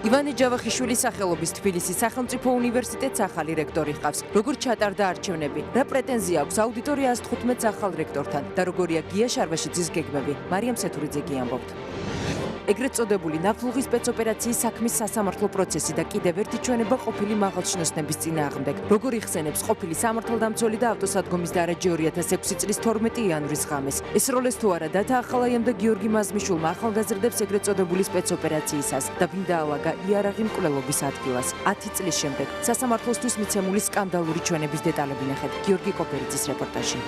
ივანე ჯავახიშვილის სახელობის თბილისის სახელმწიფო უნივერსიტეტს ახალი რექტორი ჰყავს. Როგორ ჩატარდა არჩევნები? რა პრეტენზია აქვს აუდიტორია 115 ახალ რექტორთან და როგორია გია შარვაშიძის გეგმები? მარიამ სეთურიძე ამბობთ. ეგრეთ წოდებული ნავთლუღის სპეცოპერაციის საქმის სასამართლო პროცესი და კიდევ ერთი ჩვენება ყოფილი მაღალჩინოსნების წინააღმდეგ. როგორ იხსენებს ყოფილი სამართალდამცველი და ავტოსადგომის დარაჯი 2006 წლის 12 იანვრის ღამეს. ეს როლეს თუ არა დათა ახალაიამ და გიორგი მაზმიშვილმა ახალგაზრდებს ეგრეთ წოდებული სპეცოპერაციისას და ვინ დაალაგა იარაღი მკვლელობის ადგილას. 10 წლის შემდეგ სასამართლოსთვის მიცემული სკანდალური ჩვენების დეტალები ნახეთ გიორგი კოპერიძის რეპორტაჟში.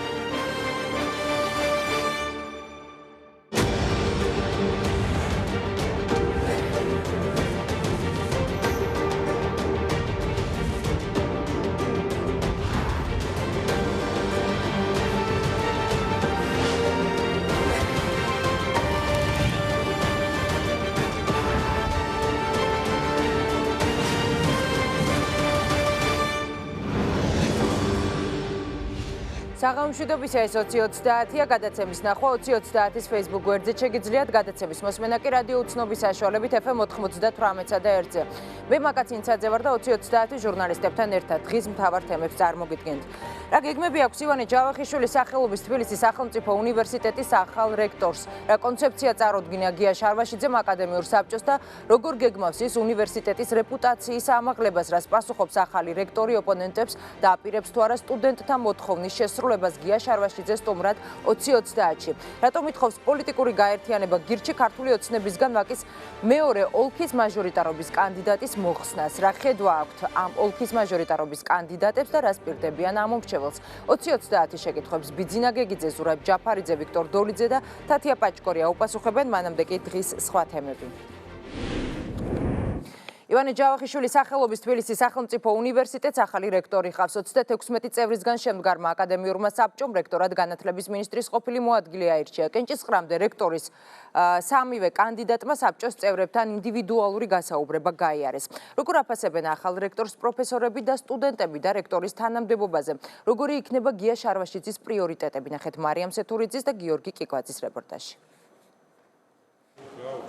საღამომშვიდობის ეს 2030-ია გადაცემის ნახვა 2030-ის Facebook გვერდზე შეგიძლიათ გადაცემის მოსმენა კი რადიო უცნობის საშუალებით FM 98-სა და 1-ზე. მე მაკაცინცაძე ვარ და 2030-ის ჟურნალისტებთან ერთად დღის მთავარ თემებს წარმოგიდგენთ. რა გეგმები აქვს ივანე ჯავახიშვილის სახელობის თბილისის სახელმწიფო უნივერსიტეტის ახალ რექტორს? რა კონცეფცია წარუდგინა გია შარვაშიძემ აკადემიურ საბჭოს და როგორ გეგმავს ის უნივერსიტეტის რეპუტაციის ამაღლებას, რას პასუხობს ახალი რექტორი ოპონენტებს და აპირებს თუ არა სტუდენტთა მოთხოვნის შესრულებას გია შარვაშიძეს სტუმრად 2030-ში. რატომ ითხოვს პოლიტიკური გაერთიანება გირჩი ქართული ოცნებისგან ვაკის მეორე ოლქის მაჟორიტარობის კანდიდატის მოხსნას? რა ხედვა აქვთ ამ ოლქის მაჟორიტარობის კანდიდატებს და რას პირდებიან ამ მომრჩეველს? 2030-ის შეკითხვებს ბიძინა გეგიძე, ზურაბ ჯაფარიძე, ვიქტორ დოლიძე და თათია პაჭკორია უპასუხებენ, მანამდე კი დღის სხვა თემები. ივანე ჯავახიშვილის სახელობის თბილისის სახელმწიფო უნივერსიტეტს ახალი რექტორი ჰყავს. 36 წევრისგან შემდგარმა აკადემიურმა საბჭომ რექტორად განათლების მინისტრის ყოფილი მოადგილე აირჩია. კენჭისყრამდე რექტორის სამივე კანდიდატმა საბჭოს წევრებთან ინდივიდუალური გასაუბრება გაიარეს. როგორ აფასებენ ახალ რექტორს პროფესორები და სტუდენტები და რექტორის თანამდებობაზე? როგორი იქნება გია შარვაშიძის პრიორიტეტები? ნახეთ მარიამ სეთურიძის და გიორგი კიკვაძის რეპორტაჟში.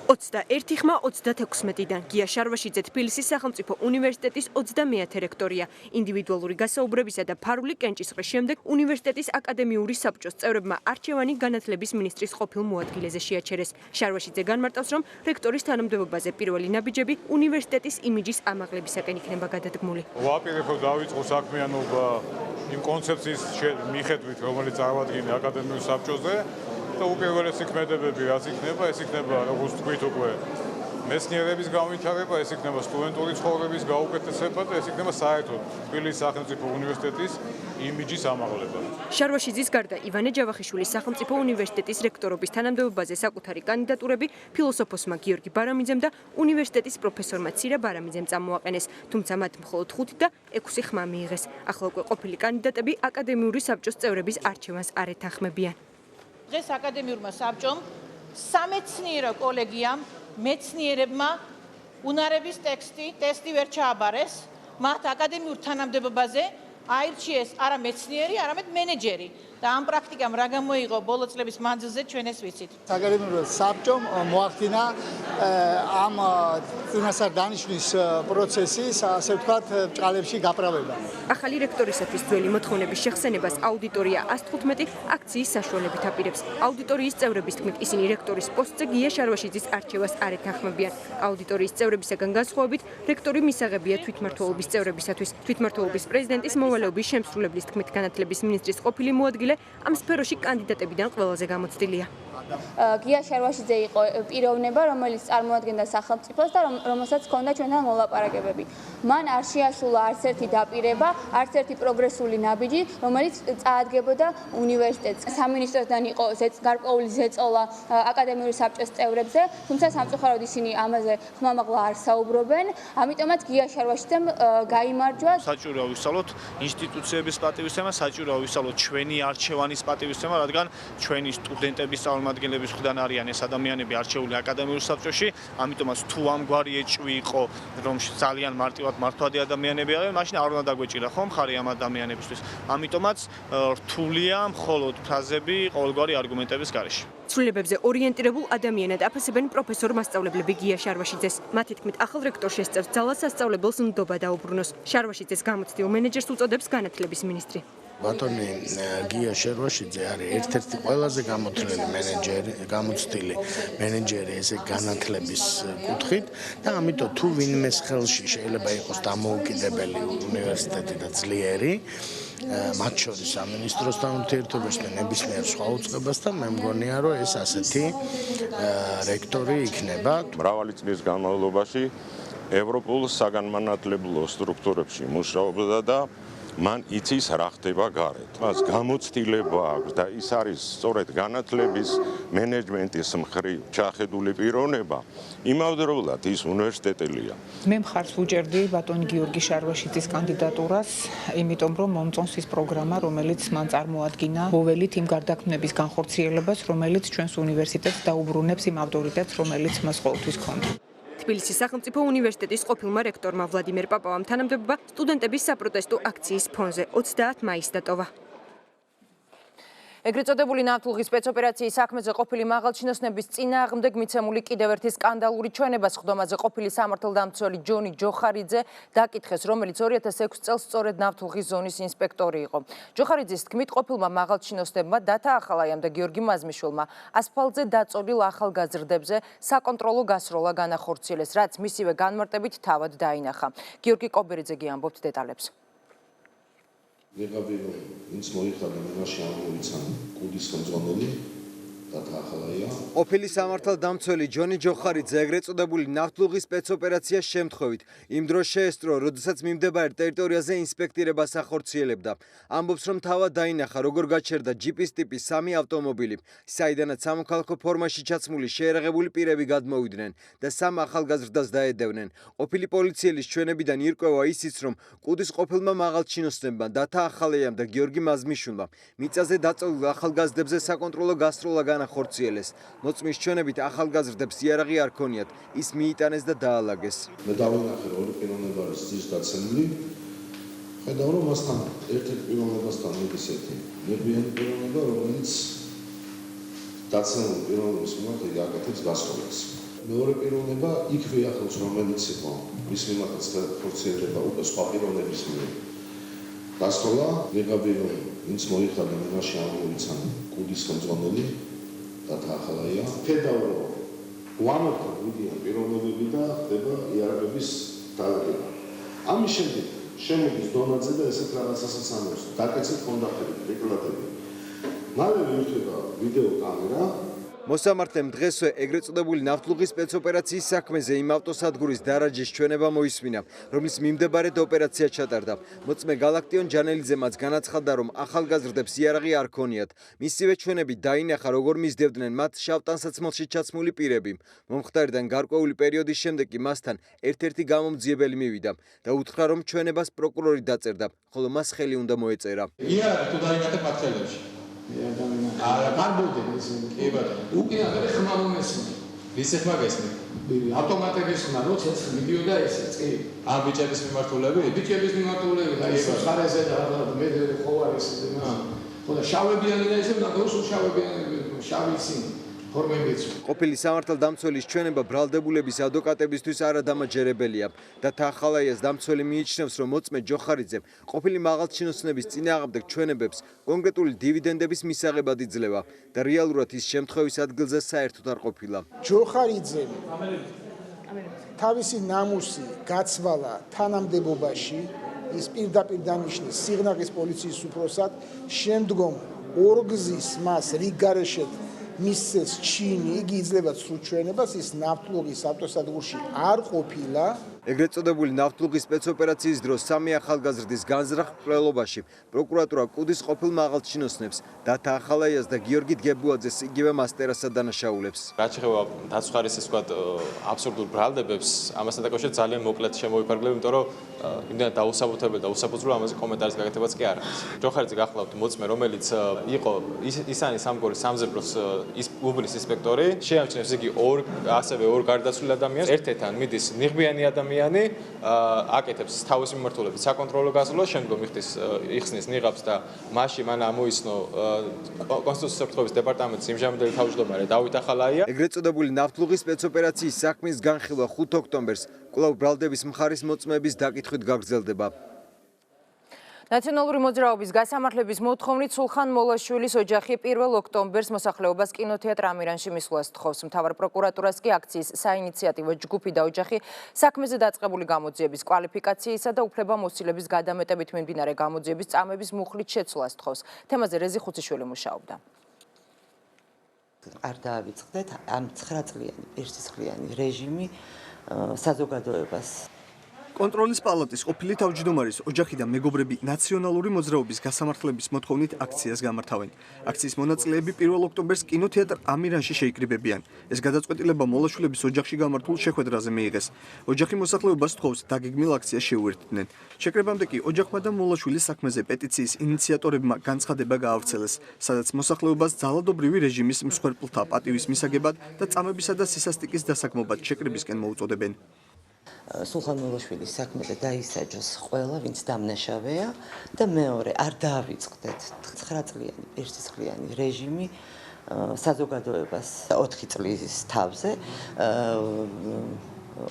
21 ხმა 36-დან გია შარვაშიძე თბილისის სახელმწიფო უნივერსიტეტის 30-მე რექტორია. ინდივიდუალური გასაუბრებისა და ფარული კენჭისყრის შემდეგ უნივერსიტეტის აკადემიური საბჭოს წევრებმა არჩევანი განათლების მინისტრის ყოფილ მოადგილეზე შეაჩერეს. შარვაშიძე განმარტავს, რომ რექტორის თანამდებობაზე პირველი ნაბიჯები უნივერსიტეტის იმიჯის ამაღლებისაკენ იქნება გადადგმული. ვაპირებო დავიწყო საქმიანობა იმ კონცეფციის მიხედვით, რომელიც წარმოადგენს აკადემიურ საბჭოზე. და უპირველესი ქმედებები რაც იქნება, ეს იქნება როგორც თქვით უკვე მეცნიერების განვითარება, ეს იქნება სტუდენტური ცხოვრების გაუკეთესება და ეს იქნება საერთოდ თბილისის სახელმწიფო უნივერსიტეტის იმიჯის ამაღლება. შარვაშიძის გარდა ივანე ჯავახიშვილის სახელმწიფო უნივერსიტეტის რექტორობის თანამდებობაზე საკუთარი კანდიდატურები ფილოსოფოსმა გიორგი ბარამიძემ და უნივერსიტეტის პროფესორმა ცირა ბარამიძემ წამოაყენეს, თუმცა მათ მხოლოდ 5 და 6 ხმა მიიღეს. ახლა უკვე ყოფილი კანდიდატები აკადემიური საბჭოს წევრების არჩევანს არ ეთანხმებიან. დღეს აკადემიურმა საბჭომ სამეცნიერო კოლეგიამ მეცნიერებმა უნარების ტესტი ვერ ჩააბარეს, მათ აკადემიურ თანამდებობაზე აირჩიეს არა მეცნიერი, არამედ მენეჯერი. და ამ პრაქტიკამ რა გამოიღო ბოლო წლების მანძილზე ჩვენ ეს ვიცით. აკადემიურ საბჭომ მოახდინა ამ წინასწარ დანიშვნის პროცესის, ასე ვთქვათ, ბრჭყალებში გაправება. ახალი რექტორისათვის ძველი მოთხოვნების შეხსენებას აუდიტორია 115 აქციის საშუალებით აპირებს. აუდიტორიის წევრების თქმით, ისინი რექტორის პოსტზე გია შარვაშიძის არჩევას არ ეთანხმებიან. აუდიტორიის წევრებისაგან განსხვავებით, რექტორი მისაღებია თვითმმართველობის წევრებისათვის. თვითმმართველობის პრეზიდენტის მოვალეობის შემსრულებლის თქმით, განათლების მინისტრის ყოფილი მოადგილე ამ სფეროში კანდიდატებიდან ყველაზე გამოცდილია. გია შარვაშიძე იყო პიროვნება, რომელიც წარმოადგენდა სახელმწიფოს და რომელსაც ჰქონდა ჩვენთან მოლაპარაკებები. მან არ შეასრულა არც ერთი დაპირება, არც ერთი პროგრესული ნაბიჯი, რომელიც წაადგებოდა უნივერსიტეტს. სამინისტროდან იყო გარკვეული ზეწოლა აკადემიური საბჭოს წევრებზე, თუმცა სამწუხაროდ ისინი ამაზე ხმამაღლა არ საუბრობენ. ამიტომაც გია შარვაშიძემ გაიმარჯვა. საჭიროა ვისწავლოთ ინსტიტუციების პატივისცემა, საჭიროა ვისწავლოთ ჩვენი არჩევანის პატივისცემა, რადგან ჩვენი სტუდენტების წარმომადგენლების მხრიდან არიან ეს ადამიანები არჩეული აკადემიურ საბჭოში, ამიტომაც თუ ამგვარი ეჭვი იყო, რომ ძალიან მარტივად მართვადი ადამიანები არიან, მაშინ არ უნდა დაგვეჭირა ხომ ხარი ამ ადამიანებისთვის. ამიტომაც რთულია მხოლოდ ფრაზები ყოველგვარი არგუმენტების გარეშე. ცვლილებებზე ორიენტირებულ ადამიანად აფასებენ პროფესორ მასწავლებლები გია შარვაშიძეს. მათი თქმით, ახალ რექტორს შესწევს ძალას სასწავლებელს ნდობა დაუბრუნოს. შარვაშიძეს გამოცდილ მენეჯერს უწოდებს განათლების მინისტრი. ბატონი გია შერვაშიძე არის ერთ-ერთი ყველაზე გამოცდილი მენეჯერი ესე განათლების კუთხით და ამიტომ თუ ვინმეს ხელში შეიძლება იყოს დამოუკიდებელი უნივერსიტეტი და ძლიერი მათ შორის სამინისტროსთან ურთიერთობაში და ნებისმიერ სხვა უწყებასთან მე მგონია რომ ეს ასეთი რექტორი იქნება. მრავალი წლის განმავლობაში ევროპულ საგანმანათლებლო სტრუქტურებში მუშაობდა და მან იცის რა ხდება გარეთ. მას გამოცდილება აქვს და ის არის სწორედ განათლების მენეჯმენტის მხრივ ჩახედული პიროვნება. იმავდროულად ის უნივერსიტეტელია. მე მხარს ვუჭერდი ბატონ გიორგი შარვაშიძის კანდიდატურას, იმიტომ რომ მომწონს ის პროგრამა, რომელიც მან წარმოადგინა მოველით იმ გარდაქმნების განხორციელებას, რომელიც ჩვენს უნივერსიტეტს დაუბრუნებს იმ ავტორიტეტს, რომელიც მას ყოველთვის ჰქონდა. თბილისის სახელმწიფო უნივერსიტეტის ყოფილმა რექტორმა ვლადიმერ პაპავამ თანამდებობა სტუდენტების საპროტესტო აქციის ფონზე 30 მაისს დატოვა. ეგრეთ წოდებული ნავთლუღის სპეცოპერაციის საქმეზე ყოფილი მაღალჩინოსნების წინააღმდეგ მიცემული კიდევ ერთი სკანდალური ჩვენება სხდომაზე ყოფილი სამართალდამცველი ჯონი ჯოხარიძე დაკითხეს, რომელიც 2006 წელს სწორედ ნავთლუღის ზონის ინსპექტორი იყო. ჯოხარიძის თქმით, ყოფილმა მაღალჩინოსნებმა დათა ახალაიამ და გიორგი მაზმიშვილმა ასფალტზე დაწოლილ ახალგაზრდებზე საკონტროლო გასროლა განახორციელეს, რაც მისივე განმარტებით თავად დაინახა. გიორგი კობერიძეგი ამბობს დეტალებს. ვიღები რომ ვინც მოიხადა მენაში ამოვიცან კუდის ხელმძღვანელი დათახალაია. ყოფილი სამართალდამცველი ჯონი ჯოხარიძე ეგრეთ წოდებული ნავთლუღის სპეცოპერაციის შემთხვევით იმ დროს შეესწრო, როდესაც მიმდებარე ტერიტორიაზე ინსპექტირებას ახორციელებდა. ამბობს, რომ თავად დაინახა, როგორ გაჩერდა ჯიპის ტიპის 3 ავტომობილი, საიდანაც სამოქალაქო ფორმაში ჩაცმული შეერაღებული პირები გადმოვიდნენ და 3 ახალგაზრდას დაედევნენ. ყოფილი პოლიციელის ჩვენებიდან ირკვევა ისიც, რომ კუდის ყოფილმა მაღალჩინოსნებმა დათა ახალაიამ და გიორგი მაზმიშვილმა მიწაზე დაწოლილ ახალგაზრდებზე საკონტროლო გასროლა განახორციელეს. მოწმის ჩვენებით ახალგაზრდებს იარაღი არ ქონიათ, ის მიიტანეს და დაალაგეს. მე დავინახე რომ ორი პიროვნება არის ძირს დაცემული. ხედავ რომ მასთან ერთ-ერთ პიროვნებასთან მიდის ერთი ნებიანი პიროვნება, რომელიც დაცემული პიროვნების მიმართ აკეთებს გასროლას. მეორე პიროვნება იქვე ახლოს რომელიც იყო მის მიმართაც ხორციელდება უკვე სხვა პიროვნების მიერ. გასროლა ვიღები რომ ვინც მოიხადა მენაში ამოვიცან კუდის ხელმძღვანელი დათახალაია. ხედავ რომ უამრავ ვიდიან პიროვნებები და ხდება იარაღების დალაგება. ამის შემდეგ შემოდის დონაძე და ესეთ რაღაცასაც ამბობს. დაკეცეთ კონდაქტები, რეკლამები. მალე ვირთვება ვიდეო კამერა. მოსამართლემ დღესვე ეგრეთ წოდებული ნავთლუღის სპეცოპერაციის საქმეზე იმ ავტოსადგურის დარაჯის ჩვენება მოისმინა, რომლის მიმდებარედ ოპერაცია ჩატარდა. მოწმე გალაქტიონ ჯანელიძემაც განაცხადა, რომ ახალგაზრდებს იარაღი არ ქონიათ. მისივე ჩვენებით დაინახა, როგორ მისდევდნენ მათ შავ ტანსაცმელში ჩაცმული პირები. მომხდარიდან გარკვეული პერიოდის შემდეგ კი მასთან ერთ-ერთი გამომძიებელი მივიდა და უთხრა, რომ ჩვენებას პროკურორი დაწერდა, ხოლო მას ხელი უნდა მოეწერა. იარაღი თუ დაინახეთ მათ ხელებში. არა, გარბოდენ ისინი. კი ბატონო. უკინახეთ ხმა მომესმის. ვის ხმა გესმის? ავტომატების ხმა, როცა მიდიოდა ესეც კი. ამ ბიჭების მიმართულები? ბიჭების მიმართულები და ის ხარეზე და მე ხო არის ეს. ხო და შავებიანი და ესე და გოსულ შავებიანი შავი ისინი. ყოფილი სამართალდამცველის ჩვენება ბრალდებულების ადვოკატებისთვის არადამაჯერებელია. დათახალაიას დამცველი მიიჩნევს, რომ მოწმე ჯოხარიძემ ყოფილი მაღალჩინოსნების წინააღმდეგ ჩვენებებს კონკრეტული დივიდენდების მისაღებად იძლევა და რეალურად ის შემთხვევის ადგილზე საერთოდ არ ყოფილა. ჯოხარიძემ თავისი ნამუსი გაცვალა თანამდებობაში, ის პირდაპირ დანიშნეს სიღნაღის პოლიციის უფროსად, შემდგომ ორგზის მას რიგგარეშედ მისცეს ჩინი, იგი იძლევა სრულჩვენებას, ის ნავთლუღის ავტოსადგურში არ ყოფილა. ეგრეთ წოდებული ნავთლუღის სპეცოპერაციის დროს 3 ახალგაზრდის განზრახ მკვლელობაში პროკურატურა კუდის ყოფილ მაღალჩინოსნებს დათა ახალაიას და გიორგი დგებუაძეს იგივე მასტერასად დანაშაულებს. რაც შეეხება დაცვხარის ეს ვთქვათ აბსურდულ ბრალდებებს, ამასთან დაკავშირებით ძალიან მოკლედ შემოვიფარგლებ, იმიტომ რომ იმდენად დაუსაბუთებელი და უსაფუძვლო ამაზე კომენტარის გაკეთებაც კი არ არის. ჯოხარიძე გახლავთ მოწმე, რომელიც იყო ისანის სამგორის სამზებროს უბნის ინსპექტორი, შეამჩნევს იგი ასევე ორ გარდაცვლილ ადამიანს, ერთ-ერთთან მიდის ნიღბიანი ადამიანი ადამიანი აკეთებს თავის მიმართულებით საკონტროლო გასვლას, შემდგომ იხსნის ნიღაბს და მასში მან ამოიცნო კონსტიტუციის საფრთხების დეპარტამენტის იმჟამინდელი თავმჯდომარე დავით ახალაია. ეგრეთ წოდებული ნავთლუღის სპეცოპერაციის საქმის განხილვა 5 ოქტომბერს კვლავ ბრალდების მხარის მოწმეების დაკითხვით გაგრძელდება. ნაციონალური მოძრაობის გასამართლების მოთხოვნით სულხან მოლაშვილის ოჯახი 1 ოქტომბერს მოსახლეობას კინოთეატრ ამირანში მისვლას თხოვს. მთავარ პროკურატურას კი აქციის საინიციატივო ჯგუფი და ოჯახი საქმეზე დაწყებული გამოძიების კვალიფიკაციისა და უფლებამოსილების გადამეტებით მიმდინარე გამოძიების წამების მუხლით შეცვლას თხოვს. თემაზე რეზი ხუციშვილი მუშაობდა. არ დაავიწყდეთ ამ 9 წლიანი პირსისხლიანი რეჟიმი საზოგადოებას. კონტროლის პალატის ყოფილი თავმჯდომარის ოჯახი და მეგობრები ნაციონალური მოძრაობის გასამართლების მოთხოვნით აქციას გამართავენ. აქციის მონაწილეები 1 ოქტომბერს კინოთეატრ ამირანში შეიკრიბებიან. ეს გადაწყვეტილება მოლაშვილების ოჯახში გამართულ შეხვედრაზე მიიღეს. ოჯახი მოსახლეობას თხოვს დაგეგმილ აქციას შეუერთდნენ. შეკრებამდე კი ოჯახმა და მოლაშვილის საქმეზე პეტიციის ინიციატორებმა განცხადება გაავრცელეს, სადაც მოსახლეობას ძალადობრივი რეჟიმის მსხვერპლთა პატივის მისაგებად და წამებისა და სისასტიკის დასაგმობად შეკრებისკენ მოუწოდებენ. სულხან მოლაშვილის საქმეზე დაისაჯოს ყველა, ვინც დამნაშავეა და მეორე არ დაავიწყდეთ 9 წლიანი პირსისხლიანი რეჟიმი საზოგადოებას 4 წლის თავზე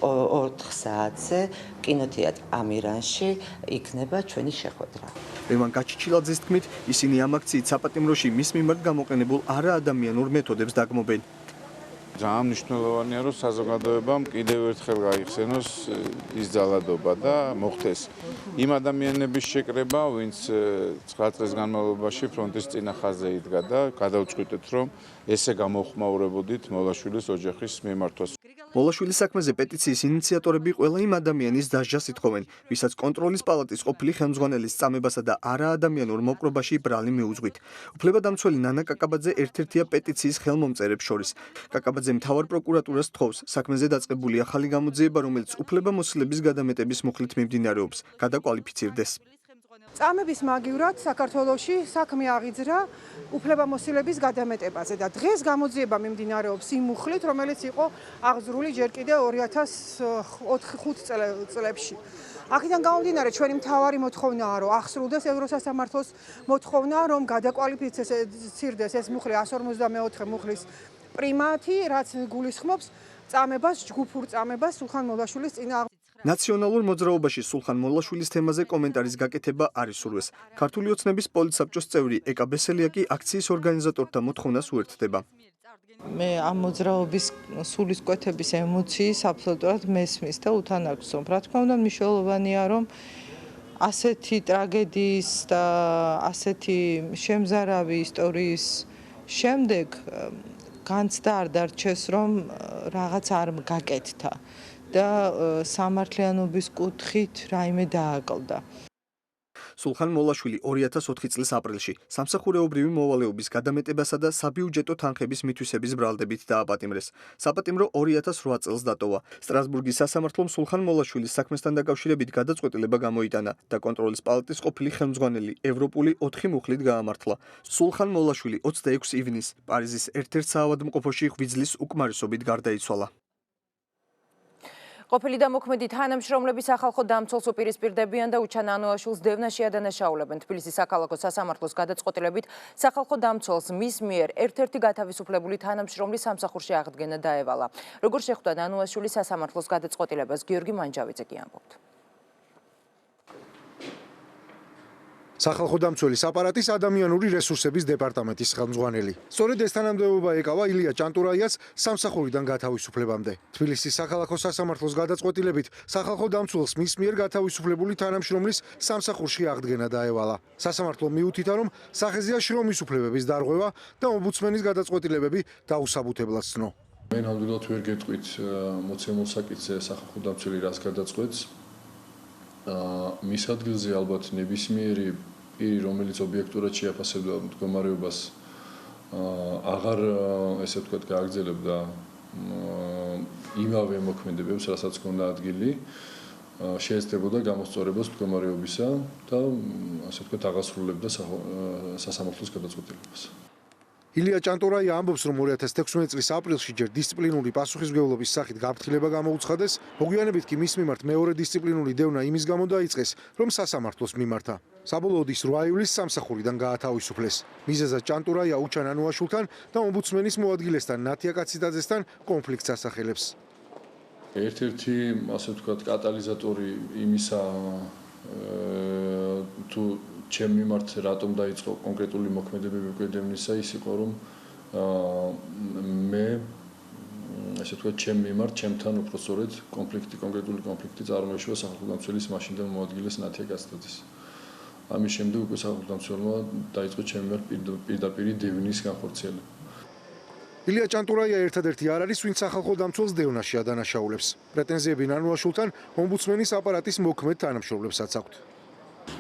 4 საათზე კინოთეატრ ამირანში იქნება ჩვენი შეხვედრა. ლევან გაჩიჩილაძის თქმით, ისინი ამ აქციით საპატიმროში მის მიმართ გამოყენებულ არაადამიანურ მეთოდებს დაგმობენ. ძალიან მნიშვნელოვანია, რომ საზოგადოებამ კიდევ ერთხელ გაიხსენოს ის ძალადობა და მოხდეს იმ ადამიანების შეკრება, ვინც 9 წლის განმავლობაში ფრონტის წინა ხაზზე იდგა და გადავწყვიტეთ, რომ ესე გამოხმაურებოდით მოლაშვილის ოჯახის მიმართვას. მოლაშვილის საქმეზე პეტიციის ინიციატორები ყველა იმ ადამიანის დასჯას ითხოვენ, ვისაც კონტროლის პალატის ყოფილი ხელმძღვანელის წამებასა და არაადამიანურ მოპყრობაში ბრალი მიუძღვით. უფლებადამცველი ნანა კაკაბაძე ერთ-ერთია პეტიციის ხელმომწერებს შორის. კაკაბაძე მთავარ პროკურატურას თხოვს საქმეზე დაწყებული ახალი გამოძიება, რომელიც უფლებამოსილების გადამეტების მუხლით მიმდინარეობს, გადაკვალიფიცირდეს. წამების მაგივრად საქართველოში საქმე აღიძრა უფლებამოსილების გადამეტებაზე და დღეს გამოძიება მიმდინარეობს იმ მუხლით, რომელიც იყო აღძრული ჯერ კიდევ 2005 წლებში. აქედან გამომდინარე ჩვენი მთავარი მოთხოვნაა, რომ ახსრულდეს ევროსასამართლოს მოთხოვნა, რომ გადაკვალიფიცირდეს ეს მუხლი 154 მუხლის პრიმატი, რაც გულისხმობს წამებას, ჯგუფურ წამებას სულხან მოლაშვილის წინააღმდეგ. ნაციონალურ მოძრაობაში სულხან მოლაშვილის თემაზე კომენტარის გაკეთება არ ისურვეს. ქართული ოცნების პოლიტსაბჭოს წევრი ეკა ბესელია კი აქციის ორგანიზატორთა მოთხოვნას უერთდება. მე ამ მოძრაობის სულისკვეთების ემოციის აბსოლუტურად მესმის და უთანაგზობ. რა თქმა უნდა, მნიშვნელოვანია, რომ ასეთი ტრაგედიის და ასეთი შემზარავი ისტორიის შემდეგ განცდა არ დარჩეს, რომ რაღაც არ გაკეთდა და სამართლიანობის კუთხით რაიმე დააკლდა. სულხან მოლაშვილი 2004 წლის აპრილში სამსახურეობრივი მოვალეობის გადამეტებასა და საბიუჯეტო თანხების მითვისების ბრალდებით დააპატიმრეს. საპატიმრო 2008 წელს დატოვა. სტრასბურგის სასამართლომ სულხან მოლაშვილის საქმესთან დაკავშირებით გადაწყვეტილება გამოიტანა და კონტროლის პალატის ყოფილი ხელმძღვანელი ევროპული 4 მუხლით გაამართლა. სულხან მოლაშვილი 26 ივნისს პარიზის ერთ-ერთ საავადმყოფოში ღვიძლის უკმარისობით გარდაიცვალა. ყოფილი და მოქმედი თანამშრომლები სახალხო დამცველს უპირისპირდებიან და უჩან ანუაშვილს დევნაში ადანაშაულებენ. თბილისის საქალაქო სასამართლოს გადაწყვეტილებით სახალხო დამცველს მის მიერ ერთ-ერთი გათავისუფლებული თანამშრომლის სამსახურში აღდგენა დაევალა. როგორ შეხვდა ანუაშვილი სასამართლოს გადაწყვეტილებას, გიორგი მანჯავიძე კი ამბობთ. სახალხო დამცველის აპარატის ადამიანური რესურსების დეპარტამენტის ხელმძღვანელი. სწორედ ეს თანამდებობა ეკავა ილია ჭანტურაიას სამსახურიდან გათავისუფლებამდე. თბილისის საქალაქო სასამართლოს გადაწყვეტილებით სახალხო დამცველს მის მიერ გათავისუფლებული თანამშრომლის სამსახურში აღდგენა დაევალა. სასამართლომ მიუთითა, რომ სახეზეა შრომის უფლებების დარღვევა და ომბუდსმენის გადაწყვეტილებები დაუსაბუთებლად ცნო. მე ნამდვილად ვერ გეტყვით მოცემულ საკითხზე სახალხო დამცველი რას გადაწყვეტს. მის ადგილზე ალბათ ნებისმიერი პირი, რომელიც ობიექტურად შეაფასებდა მდგომარეობას, აღარ ესე ვთქვათ, გააგრძელებდა იმავე მოქმედებებს, რასაც ჰქონდა ადგილი, შეეცდებოდა გამოსწორებას მდგომარეობისა და ასე ვთქვათ, აღასრულებდა სასამართლოს გადაწყვეტილებას. ილია ჭანტურაია ამბობს, რომ 2016 წლის აპრილში ჯერ დისციპლინური პასუხისმგებლობის სახით გაფრთხილება გამოუცხადეს, მოგვიანებით კი მის მიმართ მეორე დისციპლინური დევნა იმის გამო დაიწყეს, რომ სასამართლოს მიმართა. საბოლოოდ ის 8 ივლისს სამსახურიდან გაათავისუფლეს. მიზეზად ჭანტურაია უჩან ანუაშულთან და ომბუდსმენის მოადგილესთან ნათია კაციტაძესთან კონფლიქტს ასახელებს. ერთ-ერთი, ასე ვთქვათ, კატალიზატორი იმისა, თუ ჩემ მიმართ რატომ დაიწყო კონკრეტული მოქმედებები გვედევნისა, ის იყო, რომ მე ასე ვთქვათ, ჩემ მიმართ, ჩემთან უпростоრედ კონკრეტული კონფლიქტი წარმოიშვა სახელმწიფოს მაშინდელ მოადგილეს ნათია კაციტაძეს. ამის შემდეგ უკვე სახელმწიფოებმა დაიწყო ჩემ მიმართ პირდაპირი დევნის განხორციელება. ილია ჭანტურაია ერთადერთი არ არის, ვინც სახალხო დამცველს დევნაში ადანაშაულებს. პრეტენზიები ნანუაშულთან ომბუდსმენის აპარატის მოქმედ თანამშრომლებსაც აქვთ.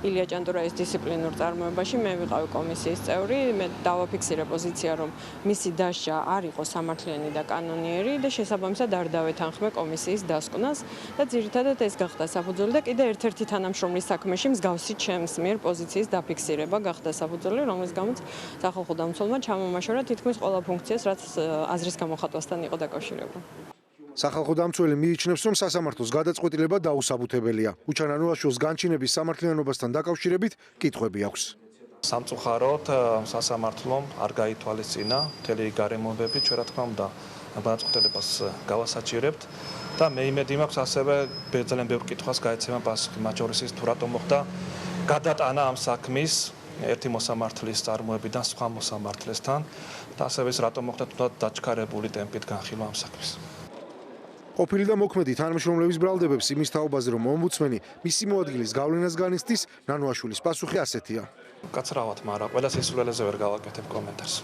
ილია ჭანტურაის დისციპლინურ წარმოებაში მე ვიყავი კომისიის წევრი, მე დავაფიქსირე პოზიცია, რომ მისი დასჯა არ იყო სამართლიანი და კანონიერი და შესაბამისად არ დავეთანხმე კომისიის დასკვნას და ძირითადად ეს გახდა საფუძველი და კიდე ერთ-ერთი თანამშრომლის საქმეში მსგავსი ჩემს მიერ პოზიციის დაფიქსირება გახდა საფუძველი, რომლის გამოც სახალხო დამცველმა ჩამომაშორა თითქმის ყველა ფუნქციას, რაც აზრის გამოხატვასთან იყო დაკავშირებული. სახალხო დამცველი მიიჩნევს, რომ სასამართლოს გადაწყვეტილება დაუსაბუთებელია. უჩან ანუაშვილს განჩინების სამართლიანობასთან დაკავშირებით კითხვები აქვს. სამწუხაროდ სასამართლომ არ გაითვალისწინა მთელი გარემოებები, ჩვენ რა თქმა უნდა გადაწყვეტილებას გავასაჭირებთ და მე იმედი მაქვს ასევე ძალიან ბევრ კითხვას გაეცემა პასუხი, მათ შორის ის თუ რატომ მოხდა გადატანა ამ საქმის ერთი მოსამართლის წარმოებიდან სხვა მოსამართლესთან და ასევე ის რატომ მოხდა თუნდაც დაჩქარებული ტემპით განხილვა ამ საქმის. ყოფილი და მოქმედი თანამშრომლების ბრალდებებს იმის თაობაზე, რომ ომბუდსმენი მისი მოადგილის გავლენას განიცდის, ნანუაშვილის პასუხი ასეთია. კაცრავად, მაგრამ ყველა სისულელეზე ვერ გავაკეთებ კომენტარს.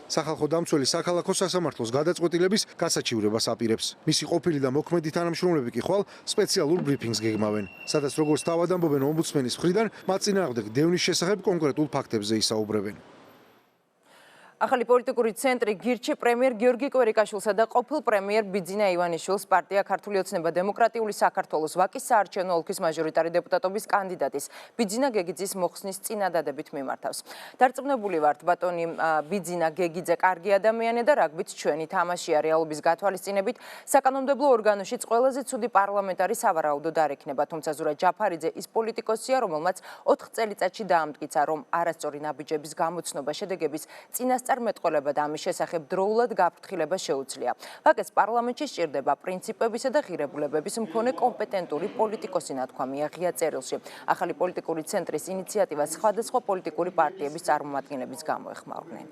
სახალხო დამცველი საქალაქო სასამართლოს გადაწყვეტილების გასაჩივრებას აპირებს. მისი ყოფილი და მოქმედი თანამშრომლები კი ხვალ სპეციალურ ბრიფინგს გეგმავენ, სადაც როგორც თავად ამბობენ ომბუდსმენის მხრიდან, მათ წინააღმდეგ დევნის შესახებ კონკრეტულ ფაქტებზე ისაუბრებენ. ახალი პოლიტიკური ცენტრი გირჩი პრემიერ გიორგი კვერიკაშვილსა და ყოფილ პრემიერ ბიძინა ივანიშვილს პარტია ქართული ოცნება დემოკრატიული საქართველოს ვაკის საარჩევნო ოლქის მაჟორიტარი დეპუტატობის კანდიდატის ბიძინა გეგიძის მოხსნის წინადადებით მიმართავს. დარწმუნებული ვართ, ბატონი ბიძინა გეგიძე კარგი ადამიანია და რაგბიც ჩვენი თამაშია რეალობის გათვალისწინებით საკანონმდებლო ორგანოშიც ყველაზე ცუდი პარლამენტარი სავარაუდოდ არ ექნება, თუმცა ზურა ჯაფარიძე ის პოლიტიკოსია, რომელმაც 4 წელიწადში დაამტკიცა, რომ არასწორი ნაბიჯების გამოცნობა შედეგების წინასწარმეტყველება და ამის შესახებ დროულად გაფრთხილება შეუძლია. ვაკეს პარლამენტში სჭირდება პრინციპებისა და ღირებულებების მქონე კომპეტენტური პოლიტიკოსი, ნათქვამია ღია წერილში. ახალი პოლიტიკური ცენტრის ინიციატივას სხვადასხვა პოლიტიკური პარტიების წარმომადგენლებიც გამოეხმაურნენ.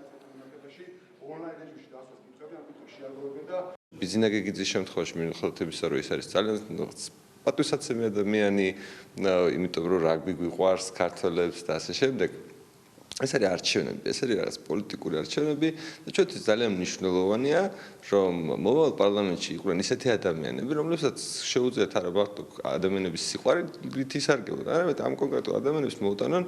ბიძინა გეგიძის შემთხვევაში მიუხედავად რომ ის არის ძალიან პატივსაცემი ადამიანი, იმიტომ რომ რაგბი გვიყვარს ქართველებს და ასე შემდეგ. ეს არის არჩევნები, ეს არის რაღაც პოლიტიკური არჩევნები და ჩვენთვის ძალიან მნიშვნელოვანია, რომ მომავალ პარლამენტში იყვნენ ისეთი ადამიანები, რომლებსაც შეუძლიათ არა მარტო ადამიანების სიყვარით ისარგებლონ, არამედ ამ კონკრეტულ ადამიანებს მოუტანონ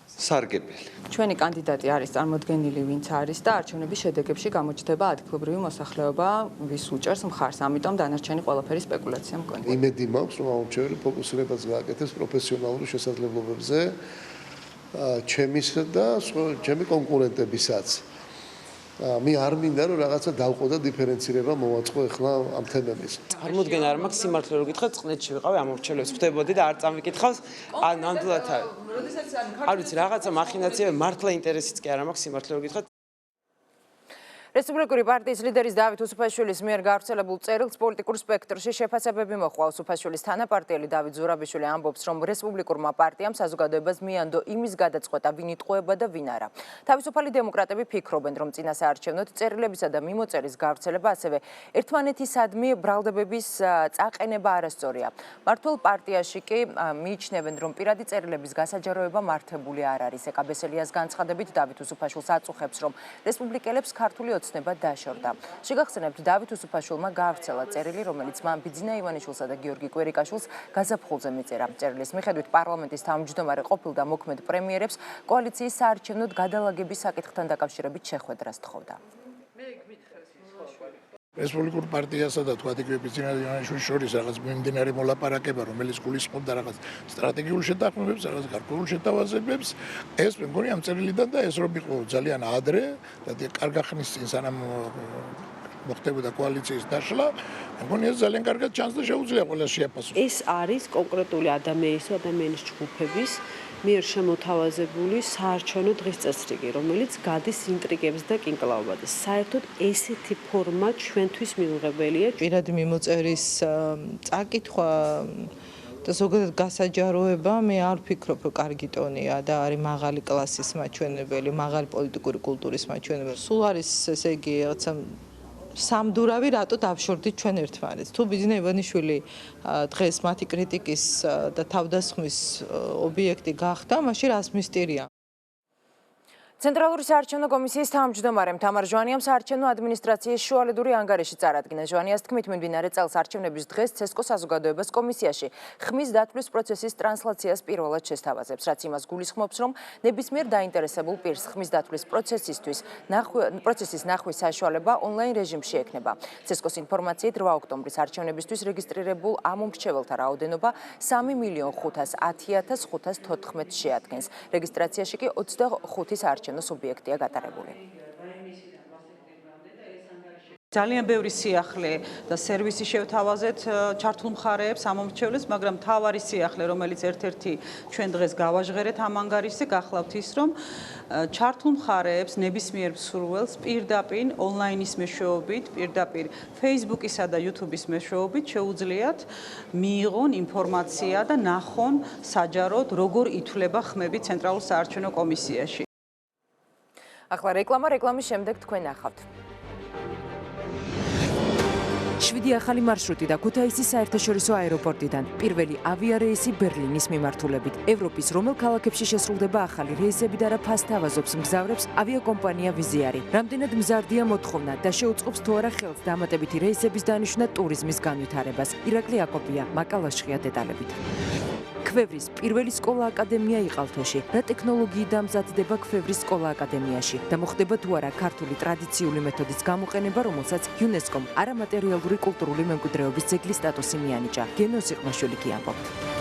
სარგებელი. ჩვენი კანდიდატი არის წარმოდგენილი, ვინც არის და არჩევნების შედეგებში გამოჩნდება ადგილობრივი მოსახლეობა, ვის უჭერს მხარს, ამიტომ დანარჩენი ყველაფერი სპეკულაცია მგონია. იმედი მაქვს, რომ აუჩვენელი ფოკუსირებას გააკეთებს პროფესიონალურ შესაძლებლობებზე. ჩემისა და ჩემი კონკურენტებისაც. მე არ მინდა რომ რაღაცა დავყო და დიფერენცირება მოვაწყო ახლა ამ თემების. წარმოდგენა არ მაქვს სიმართლე რო გითხრათ, წყნეთში ვიყავი ამ მორჩელებს ხვდებოდი და არ წამიკითხავს, ნამდვილად არ ვიცი რაღაცა მახინაციები მართლა ინტერესიც კი არ მაქვს სიმართლე რო გითხრათ. რესპუბლიკური პარტიის ლიდერის დავით უსუფაშვილის მიერ გავრცელებულ წერილს პოლიტიკურ სპექტრში შეფასებები მოჰყვა. უსუფაშვილის თანაპარტიელი დავით ზურაბიშვილი ამბობს, რომ რესპუბლიკურმა პარტიამ საზოგადოებას მიანდო იმის გადაწყვეტა, ვინ იტყუება და ვინ არა. თავისუფალი დემოკრატები ფიქრობენ, რომ წინასაარჩევნოდ წერილებისა და მიმოწერის გავრცელება, ასევე ერთმანეთისადმი ბრალდებების წაყენება არასწორია. მართულ პარტიაში კი მიიჩნევენ, რომ პირადი წერილების გასაჯაროება მართებული არ არის. ეკაბესელიას განცხადებით დავით უსუფაშვილს აწუხებს, რომ რესპუბლიკელებს ქართული ოცნება დაშორდა. შეგახსენებთ, დავით უსუფაშვილმა გაავრცელა წერილი, რომელიც მან ბიძინა ივანიშვილსა და გიორგი კვერიკაშვილს გაზაფხულზე მიწერა. წერილის მიხედვით პარლამენტის თავმჯდომარე ყოფილ და მოქმედ პრემიერებს კოალიციის საარჩევნოდ გადალაგების საკითხთან დაკავშირებით შეხვედრას თხოვდა. რესპუბლიკურ პარტიასა და თქვა იგივე ბიზნეს იანაშვილის შორის რაღაც მიმდინარე მოლაპარაკება, რომელიც გულისხმობდა რაღაც სტრატეგიულ შეთანხმებებს, რაღაც გარკვეულ შეთავაზებებს, ეს მე მგონი ამ წერილიდან და ეს რომ იყო ძალიან ადრე და კარგ ხნის წინ სანამ მოხდებოდა კოალიციის დაშლა, მე მგონი ეს ძალიან კარგად ჩანს და შეუძლია ყველას შეაფასოს. ეს არის კონკრეტული ადამიანის ჯგუფების მიერ შემოთავაზებული საარჩევნო დღის წესრიგი, რომელიც გადის ინტრიგებს და კინკლაობად. საერთოდ ესეთი ფორმა ჩვენთვის მიუღებელია. პირადი მიმოწერის წაკითხვა და ზოგადად გასაჯაროება მე არ ვფიქრობ, რომ კარგი ტონია და არის მაღალი კლასის მაჩვენებელი, მაღალი პოლიტიკური კულტურის მაჩვენებელი. სულ არის ესე იგი რაღაცა სამდურავი რატო დავშორდით ჩვენ ერთმანეთს. თუ ბიზნეს ივანიშვილი დღეს მათი კრიტიკის და თავდასხმის ობიექტი გახდა, მაშინ რას მისტერია? ცენტრალური საარჩევნო კომისიის თავმჯდომარემ თამარ ჟვანიამ საარჩევნო ადმინისტრაციის შუალედური ანგარიში წარადგინა. ჟვანიას თქმით, მიმდინარე წელს არჩევნების დღეს ცესკო საზოგადოებას კომისიაში ხმის დათვლის პროცესის ტრანსლაციას პირველად შესთავაზებს, რაც იმას გულისხმობს, რომ ნებისმიერ დაინტერესებულ პირს ხმის დათვლის პროცესის ნახვის საშუალება ონლაინ რეჟიმში ექნება. ცესკოს ინფორმაციით 8 ოქტომბრის არჩევნებისთვის რეგისტრირებულ ამ მომრჩეველთა რაოდენობა 3.510.514 შეადგენს. რეგისტრაციაში კი 25 საარჩევნო სუბიექტია გატარებული. ძალიან ბევრი სიახლე და სერვისი შევთავაზეთ ჩართულ მხარეებს ამომრჩევლებს, მაგრამ თავარი სიახლე, რომელიც ერთ-ერთი ჩვენ დღეს გავაჟღერეთ ამ ანგარიშზე, გახლავთ ის, რომ ჩართულ მხარეებს ნებისმიერ მსურველს პირდაპირ ონლაინის მეშვეობით, პირდაპირ Facebook-ისა და YouTube-ის მეშვეობით შეუძლიათ მიიღონ ინფორმაცია და ნახონ საჯაროდ, როგორ ითვლება ხმები ცენტრალურ საარჩევნო კომისიაში. ახლა რეკლამის შემდეგ თქვენ ნახავთ. 7 ახალი მარშრუტი და ქუთაისის საერთაშორისო აეროპორტიდან პირველი ავიარეისი ბერლინის მიმართულებით. ევროპის რომელ ქალაქებში შესრულდება ახალი რეისები და რა ფასს თავაზობს მგზავრებს ავიაკომპანია ვიზიარი. რამდენად მზარდია მოთხოვნა და შეუწყობს თუ არა ხელს დამატებითი რეისების დანიშვნა ტურიზმის განვითარებას. ირაკლი აკოპია, მაკალაშხია დეტალებით. ქვევრის პირველი სკოლა აკადემია იყალთოში. რა ტექნოლოგიით დამზადდება ქვევრის სკოლა აკადემიაში და მოხდება თუ არა ქართული ტრადიციული მეთოდის გამოყენება, რომელსაც იუნესკომ არამატერიალური კულტურული მემკვიდრეობის ძეგლის სტატუსი მიანიჭა. გენო სიყმაშვილი კი ამბობს.